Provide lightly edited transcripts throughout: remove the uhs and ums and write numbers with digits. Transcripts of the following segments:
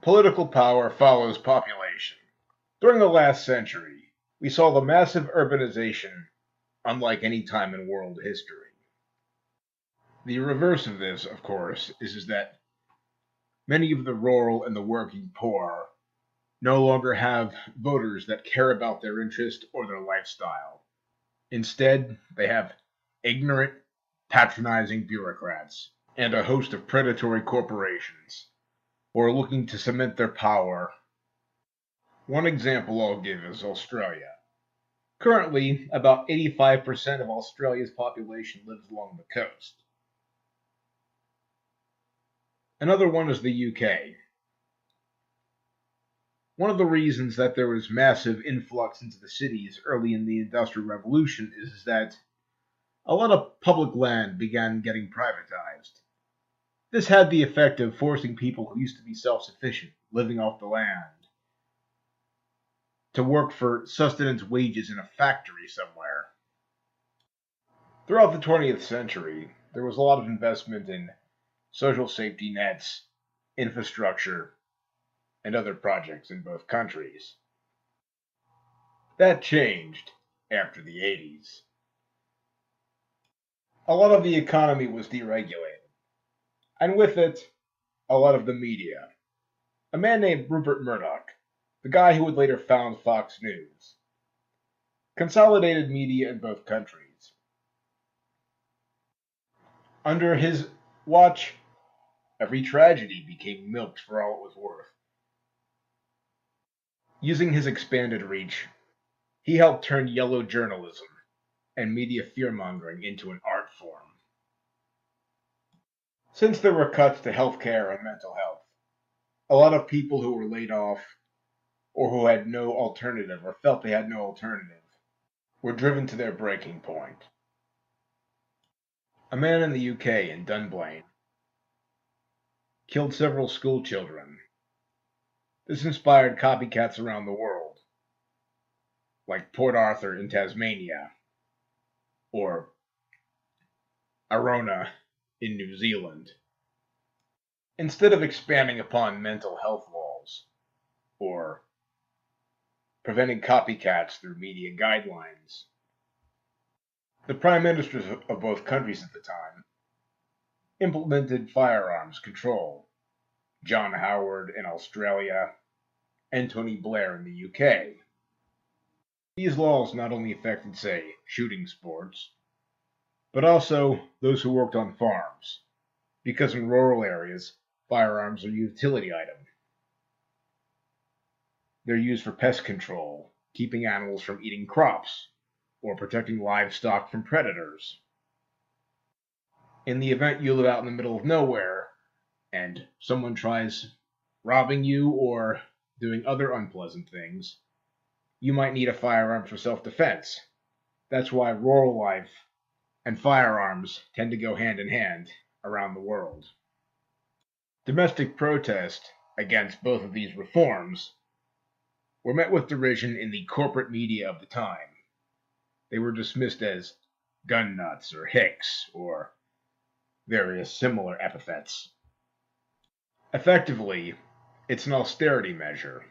Political power follows population. During the last century, we saw the massive urbanization unlike any time in world history. The reverse of this, of course, is that many of the rural and the working poor no longer have voters that care about their interest or their lifestyle. Instead, they have ignorant, patronizing bureaucrats and a host of predatory corporations who are looking to cement their power. One example I'll give is Australia. Currently, about 85% of Australia's population lives along the coast. Another one is the UK. One of the reasons that there was massive influx into the cities early in the Industrial Revolution is that a lot of public land began getting privatized. This had the effect of forcing people who used to be self-sufficient, living off the land, to work for sustenance wages in a factory somewhere. Throughout the 20th century, there was a lot of investment in social safety nets, infrastructure, and other projects in both countries. That changed after the 80s. A lot of the economy was deregulated, and with it, a lot of the media. A man named Rupert Murdoch, the guy who would later found Fox News, consolidated media in both countries. Under his watch, every tragedy became milked for all it was worth. Using his expanded reach, he helped turn yellow journalism and media fearmongering into an art form. Since there were cuts to healthcare and mental health, a lot of people who were laid off or who had no alternative or felt they had no alternative were driven to their breaking point. A man in the UK, in Dunblane, killed several school children. This inspired copycats around the world, like Port Arthur in Tasmania, or Arona in New Zealand. Instead of expanding upon mental health laws, or preventing copycats through media guidelines, the prime ministers of both countries at the time implemented firearms control. John Howard in Australia, and Tony Blair in the UK. These laws not only affected, say, shooting sports, but also those who worked on farms, because in rural areas, firearms are a utility item. They're used for pest control, keeping animals from eating crops, or protecting livestock from predators. In the event you live out in the middle of nowhere, and someone tries robbing you or doing other unpleasant things, you might need a firearm for self-defense. That's why rural life and firearms tend to go hand in hand around the world. Domestic protest against both of these reforms were met with derision in the corporate media of the time. They were dismissed as gun nuts or hicks or various similar epithets. Effectively, it's an austerity measure,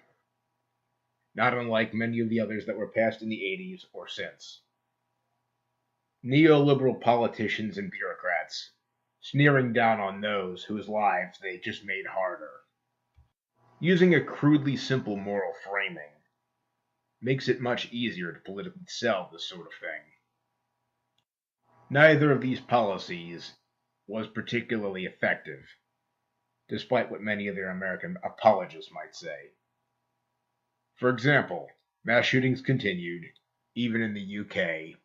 not unlike many of the others that were passed in the 80s or since. Neoliberal politicians and bureaucrats sneering down on those whose lives they just made harder. Using a crudely simple moral framing makes it much easier to politically sell this sort of thing. Neither of these policies was particularly effective, despite what many of their American apologists might say. For example, mass shootings continued, even in the UK.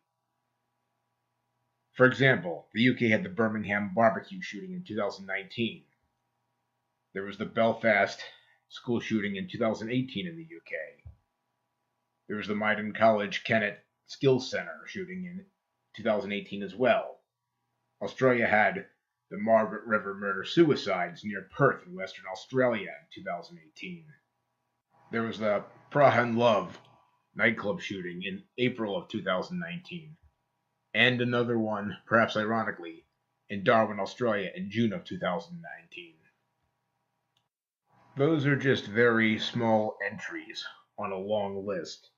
For example, the UK had the Birmingham barbecue shooting in 2019. There was the Belfast school shooting in 2018 in the UK. There was the Maidan College Kennet Skills Center shooting in 2018 as well. Australia had the Margaret River murder-suicides near Perth in Western Australia in 2018. There was the Prahan Love nightclub shooting in April of 2019. And another one, perhaps ironically, in Darwin, Australia in June of 2019. Those are just very small entries on a long list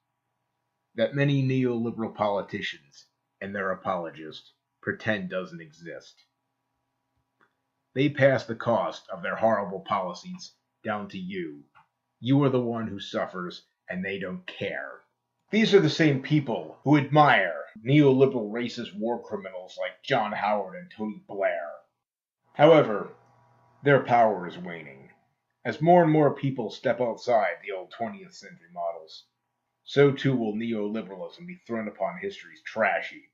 that many neoliberal politicians and their apologists pretend doesn't exist. They pass the cost of their horrible policies down to you. You are the one who suffers, and they don't care. These are the same people who admire neoliberal racist war criminals like John Howard and Tony Blair. However, their power is waning. As more and more people step outside the old 20th century models, so too will neoliberalism be thrown upon history's trash heap.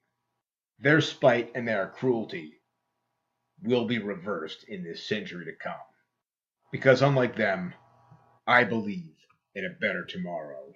Their spite and their cruelty will be reversed in this century to come. Because unlike them, I believe in a better tomorrow.